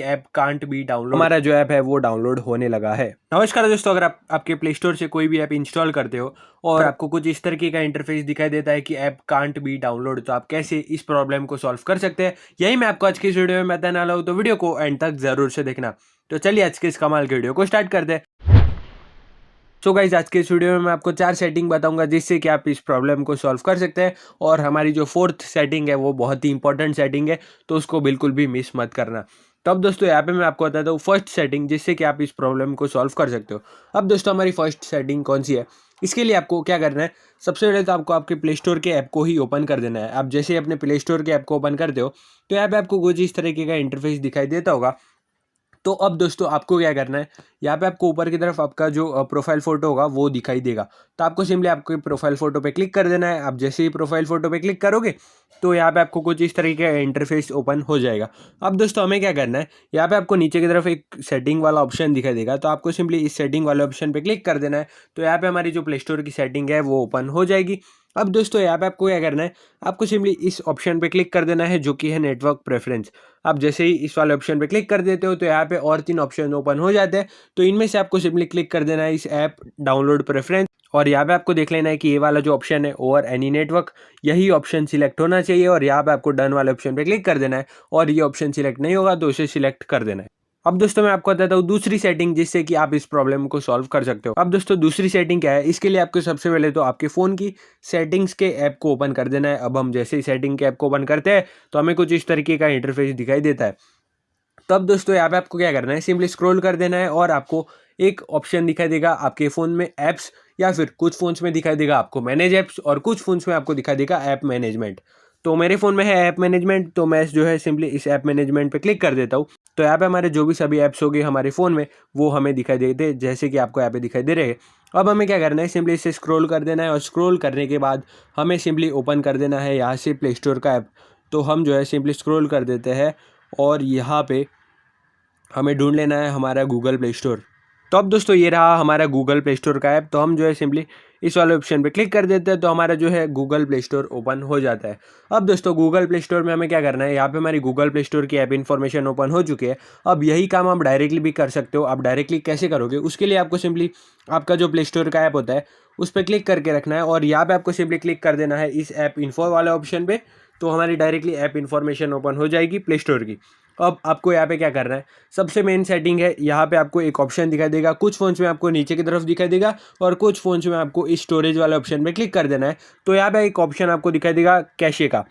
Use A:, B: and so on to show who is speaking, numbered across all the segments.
A: App can't be download, हमारा जो app है वो डाउनलोड होने लगा है। नमस्कार दोस्तों, अगर आप आपके प्ले स्टोर से कोई भी ऐप इंस्टॉल करते हो और आपको कुछ इस तरीके का इंटरफेस दिखाई देता है कि ऐप कांट बी डाउनलोड, तो आप कैसे इस प्रॉब्लम को सॉल्व कर सकते हैं, यही मैं आपको आज की इस वीडियो में बताने वाला हूँ। तो वीडियो को एंड तक जरूर से देखना। तो चलिए आज के इस कमाल के वीडियो को स्टार्ट करते हैं। सो गाइज, आज के इस वीडियो में मैं आपको 4 सेटिंग बताऊंगा जिससे कि आप इस प्रॉब्लम को सॉल्व कर सकते हैं। और हमारी जो 4th सेटिंग है वो बहुत ही इंपॉर्टेंट सेटिंग है, तो उसको बिल्कुल भी मिस मत करना। तो अब दोस्तों यहाँ पे मैं आपको बताता हूँ फर्स्ट सेटिंग जिससे कि आप इस प्रॉब्लम को सॉल्व कर सकते हो। अब दोस्तों हमारी फर्स्ट सेटिंग कौन सी है, इसके लिए आपको क्या करना है, सबसे पहले तो आपको आपके प्ले स्टोर के ऐप को ही ओपन कर देना है। आप जैसे ही अपने प्ले स्टोर के ऐप को ओपन करते हो तो यहाँ पे आपको कुछ इस तरीके का इंटरफेस दिखाई देता होगा। तो अब दोस्तों आपको क्या करना है, यहाँ पे आपको ऊपर की तरफ आपका जो प्रोफाइल फोटो होगा वो दिखाई देगा। तो आपको सिंपली आपके प्रोफाइल फोटो पे क्लिक कर देना है। आप जैसे ही प्रोफाइल फोटो पे क्लिक करोगे तो यहाँ पे आपको कुछ इस तरीके का इंटरफेस ओपन हो जाएगा। अब दोस्तों हमें क्या करना है, यहाँ पे आपको नीचे की तरफ एक सेटिंग वाला ऑप्शन दिखाई देगा, तो आपको सिंपली इस सेटिंग वाले ऑप्शन पे क्लिक कर देना है। तो यहाँ पे हमारी जो प्ले स्टोर की सेटिंग है वो ओपन हो जाएगी। अब दोस्तों यहाँ पे आपको क्या करना है, आपको सिंपली इस ऑप्शन पे क्लिक कर देना है जो कि है नेटवर्क प्रेफरेंस। आप जैसे ही इस वाले ऑप्शन पे क्लिक कर देते हो तो यहाँ पे और 3 ऑप्शन ओपन हो जाते हैं। तो इनमें से आपको सिंपली क्लिक कर देना है इस ऐप डाउनलोड प्रेफरेंस, और यहाँ पे आपको देख लेना है कि ये वाला जो ऑप्शन है ओवर एनी नेटवर्क, यही ऑप्शन सिलेक्ट होना चाहिए। और यहाँ पे आपको डन वाले ऑप्शन पे क्लिक कर देना है, और ये ऑप्शन सिलेक्ट नहीं होगा तो उसे सिलेक्ट कर देना है। अब दोस्तों मैं आपको बताता हूँ दूसरी सेटिंग जिससे कि आप इस प्रॉब्लम को सॉल्व कर सकते हो। अब दोस्तों दूसरी सेटिंग क्या है, इसके लिए आपको सबसे पहले तो आपके फ़ोन की सेटिंग्स के ऐप को ओपन कर देना है। अब हम जैसे ही सेटिंग के ऐप को ओपन करते हैं तो हमें कुछ इस तरीके का इंटरफेस दिखाई देता है। तो अब दोस्तों यहाँ पे आपको क्या करना है, सिंपली स्क्रॉल कर देना है और आपको एक ऑप्शन दिखाई देगा आपके फ़ोन में ऐप्स, या फिर कुछ फ़ोन्स में दिखाई देगा आपको मैनेज ऐप्स, और कुछ फ़ोन्स में आपको दिखाई देगा ऐप मैनेजमेंट। तो मेरे फ़ोन में है ऐप मैनेजमेंट, तो मैं जो है सिंपली इस ऐप मैनेजमेंट पे क्लिक कर देता हूँ। तो यहाँ पे हमारे जो भी सभी ऐप्स होंगे हमारे फ़ोन में वो हमें दिखाई देते हैं, जैसे कि आपको यहाँ पे दिखाई दे रहे हैं। अब हमें क्या करना है, सिंपली इसे स्क्रॉल कर देना है, और स्क्रॉल करने के बाद हमें सिंपली ओपन कर देना है यहाँ से प्ले स्टोर का ऐप। तो हम जो है सिंपली स्क्रॉल कर देते हैं और यहाँ पे हमें ढूंढ लेना है हमारा गूगल प्ले स्टोर। तो अब दोस्तों ये रहा हमारा गूगल प्ले स्टोर का ऐप। तो हम जो है सिंपली इस वाले ऑप्शन पे क्लिक कर देते हैं तो हमारा जो है गूगल प्ले स्टोर ओपन हो जाता है। अब दोस्तों गूगल प्ले स्टोर में हमें क्या करना है, यहाँ पे हमारी गूगल प्ले स्टोर की ऐप इन्फॉर्मेशन ओपन हो चुकी है। अब यही काम आप डायरेक्टली भी कर सकते हो। आप डायरेक्टली कैसे करोगे, उसके लिए आपको सिंपली आपका जो प्ले स्टोर का ऐप होता है उस पर क्लिक करके रखना है, और यहाँ पे आपको सिंपली क्लिक कर देना है इस ऐप इन्फो वाले ऑप्शन पे। तो हमारी डायरेक्टली ऐप इन्फॉर्मेशन ओपन हो जाएगी प्ले स्टोर की। अब आपको यहाँ पे क्या करना है, सबसे मेन सेटिंग है, यहाँ पे आपको एक ऑप्शन दिखाई देगा, कुछ फ़ोन्स में आपको नीचे की तरफ दिखाई देगा और कुछ फ़ोन्स में आपको इस स्टोरेज वाले ऑप्शन पे क्लिक कर देना है। तो यहाँ पे एक ऑप्शन आपको दिखाई देगा कैशे का।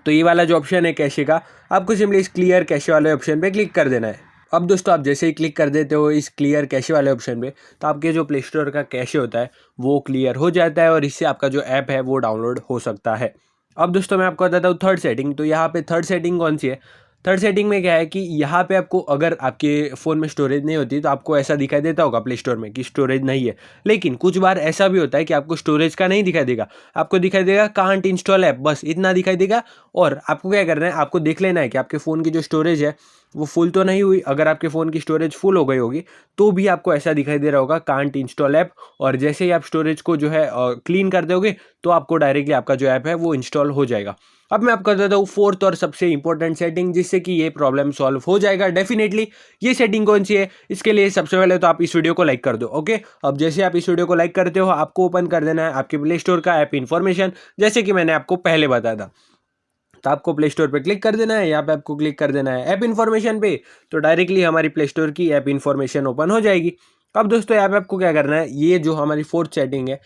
A: तो ये वाला जो ऑप्शन है कैशे का, आपको सिंपली इस क्लियर कैशे वाले ऑप्शन पे क्लिक कर देना है। अब दोस्तों आप जैसे ही क्लिक कर देते हो इस क्लियर कैशे वाले ऑप्शन पे, तो आपके जो प्ले स्टोर का कैशे होता है वो क्लियर हो जाता है, और इससे आपका जो ऐप है वो डाउनलोड हो सकता है। अब दोस्तों मैं आपको बताता हूँ थर्ड सेटिंग। तो यहाँ पे थर्ड सेटिंग कौन सी है, थर्ड सेटिंग में क्या है कि यहाँ पे आपको अगर आपके फ़ोन में स्टोरेज नहीं होती तो आपको ऐसा दिखाई देता होगा प्ले स्टोर में कि स्टोरेज नहीं है। लेकिन कुछ बार ऐसा भी होता है कि आपको स्टोरेज का नहीं दिखाई देगा, आपको दिखाई देगा कांट इंस्टॉल ऐप, बस इतना दिखाई देगा। और आपको क्या करना है, आपको देख लेना है कि आपके फ़ोन की जो स्टोरेज है वो फुल तो नहीं हुई। अगर आपके फ़ोन की स्टोरेज फुल हो गई होगी तो भी आपको ऐसा दिखाई दे रहा होगा कांट इंस्टॉल ऐप, और जैसे ही आप स्टोरेज को जो है क्लीन कर दोगे तो आपको डायरेक्टली आपका जो ऐप है वो इंस्टॉल हो जाएगा। अब मैं आपको बताता हूँ फोर्थ और सबसे इंपॉर्टेंट सेटिंग जिससे कि ये प्रॉब्लम सॉल्व हो जाएगा डेफिनेटली। ये सेटिंग कौन सी है, इसके लिए सबसे पहले तो आप इस वीडियो को लाइक कर दो। ओके, अब जैसे आप इस वीडियो को लाइक करते हो आपको ओपन कर देना है आपके प्ले स्टोर का ऐप इन्फॉर्मेशन, जैसे कि मैंने आपको पहले बताया था। तो आपको प्ले स्टोर पे क्लिक कर देना है, यहाँ पे आपको क्लिक कर देना है ऐप इन्फॉर्मेशन पे। तो डायरेक्टली हमारी प्ले स्टोर की ऐप इन्फॉर्मेशन ओपन हो जाएगी। अब दोस्तों यहाँ पे आपको क्या करना है, ये जो हमारी फोर्थ सेटिंग है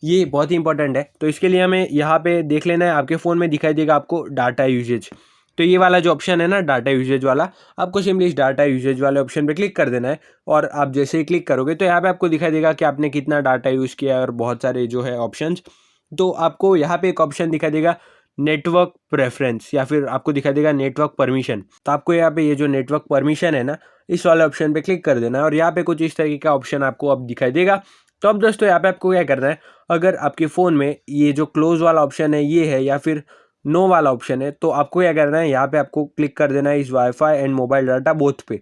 A: ये बहुत ही इंपॉर्टेंट है। तो इसके लिए हमें यहाँ पे देख लेना है, आपके फ़ोन में दिखाई देगा आपको डाटा यूजेज। तो ये वाला जो ऑप्शन है ना डाटा यूजेज वाला, आपको सिंपली इस डाटा यूजेज वाले ऑप्शन पे क्लिक कर देना है। और आप जैसे ही क्लिक करोगे तो यहाँ पे आपको दिखाई देगा कि आपने कितना डाटा यूज़ किया है, और बहुत सारे जो है ऑप्शंस। तो आपको यहाँ पे एक ऑप्शन दिखाई देगा नेटवर्क प्रेफरेंस, या फिर आपको दिखाई देगा नेटवर्क परमिशन। तो आपको यहाँ पे ये जो नेटवर्क परमिशन है ना, इस वाले ऑप्शन पे क्लिक कर देना है, और यहाँ पे कुछ इस तरीके का ऑप्शन आपको अब दिखाई देगा। तो अब दोस्तों यहाँ पे आपको क्या करना है, अगर आपके फ़ोन में ये जो क्लोज वाला ऑप्शन है ये है, या फिर नो वाला ऑप्शन है, तो आपको क्या करना है, यहाँ पे आपको क्लिक कर देना है इस wifi and mobile data both पे।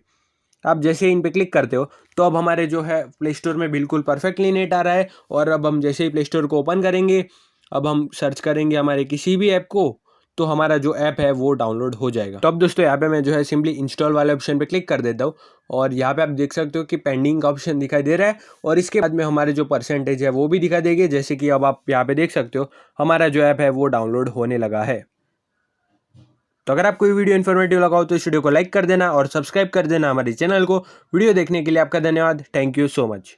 A: आप जैसे ही इन पे क्लिक करते हो तो अब हमारे जो है प्ले स्टोर में बिल्कुल परफेक्टली नेट आ रहा है। और अब हम जैसे ही प्ले स्टोर को ओपन करेंगे, अब हम सर्च करेंगे हमारे किसी भी ऐप को, तो हमारा जो ऐप है वो डाउनलोड हो जाएगा। तो अब दोस्तों यहाँ पे मैं जो है सिंपली इंस्टॉल वाले ऑप्शन पे क्लिक कर देता हूँ और यहाँ पे आप देख सकते हो कि पेंडिंग का ऑप्शन दिखाई दे रहा है और इसके बाद में हमारे जो परसेंटेज है वो भी दिखाई देगी। जैसे कि अब आप यहाँ पे देख सकते हो हमारा जो ऐप है वो डाउनलोड होने लगा है। तो अगर आपको ये वीडियो इन्फॉर्मेटिव लगा हो तो इस वीडियो को लाइक कर देना और सब्सक्राइब कर देना हमारे चैनल को। वीडियो देखने के लिए आपका धन्यवाद। Thank you so much.